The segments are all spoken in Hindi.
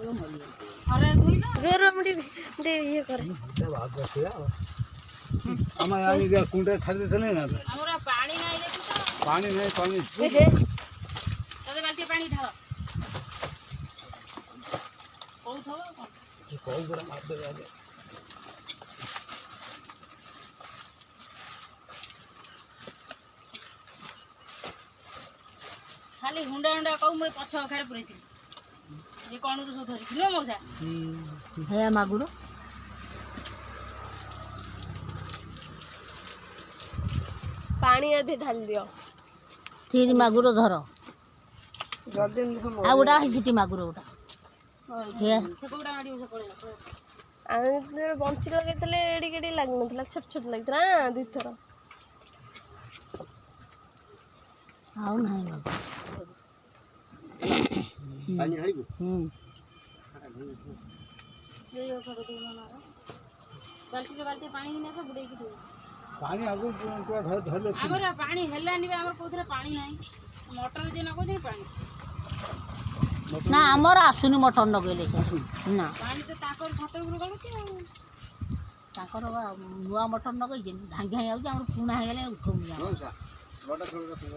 अरे कोई ना रो रो मुड़ी दे ये करे सब भाग गए यार हम यानी के कुंडे छाड़ देते ना हमरा पानी नहीं देखि तो पानी नहीं पानी हे तबे बाल्टी पानी ढाल कोउ थो कौन पूरा मार दे यार खाली हुंडा हुंडा कहू मैं पछ अखार पुरैथि ये कोन रु सो धरि न मौसा हे मागुर पानी आधे ढाल दियो ठीक मागुर धर जल्दी आ उडा हिटी मागुर उडा हे से कोडा माडी उसे पड़े ଆମେ ବଞ୍ଚି ଲଗେଇଥିଲେ ଏଡି କେଡି ଲାଗୁନଥିଲା ଛୋଟ ଛୋଟ ଲାଗିଥିଲା ନା ଦୁଇଥର ଆଉ ନାହିଁ ମାଗୁ पानी खाइबो ये यो छोड़ दे ना बाल्टी पानी ने सब बुड़े की दो पानी आगु पूरा धर ले हमरा पानी हेलानी हमर कोथरे पानी नाही मोटर जे न कोथरे पानी ना हमर आसुनी मटन लगेले ना पानी तो ताकर छत ऊपर गलुची ताकर नुआ मटन लगै ढांगी हाई आउ हमर पुना हे गेले उठौम जा बड़ा छोड़ के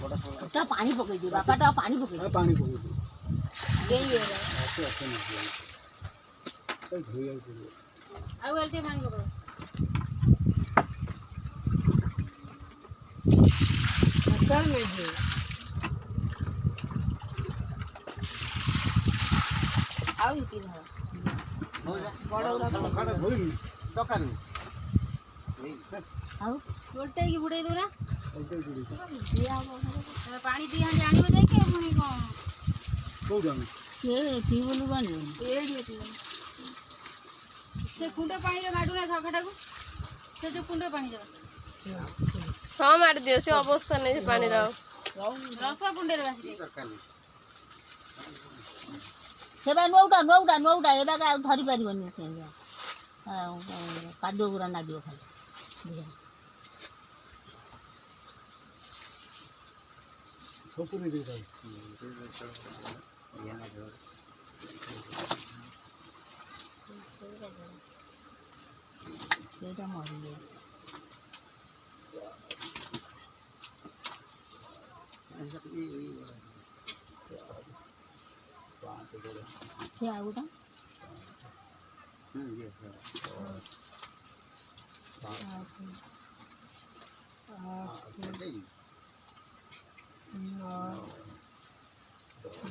बड़ा छोड़ ता पानी पकै दे बापाटा पानी पकै दे पानी पकड़ दे ये ऐसे ऐसे नहीं तो धोई आउ आ बाल्टी पानी पको असल में है आउ इति धर हो जा बड़ा खाड़ा धोई दुकान आउ बोलते की बुड़े दो ना ऐसे जुड़ी पानी दी हम जानिबो जाई के पुनी को को जाने ये पीबलु बानी ए दी से कुंडे पानी रे माडू ना छखटा को से जो कुंडे पानी रे हाँ मार दियो से अवस्था नहीं से पानी रहो रस कुंडे रे बासी सेबा नौटा एबा का धरि परिबनी से कादो गुरा नागियो खाली छोपुनी दे दे ये ना जो एटा मरि गयो क्या आउटा ये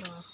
बस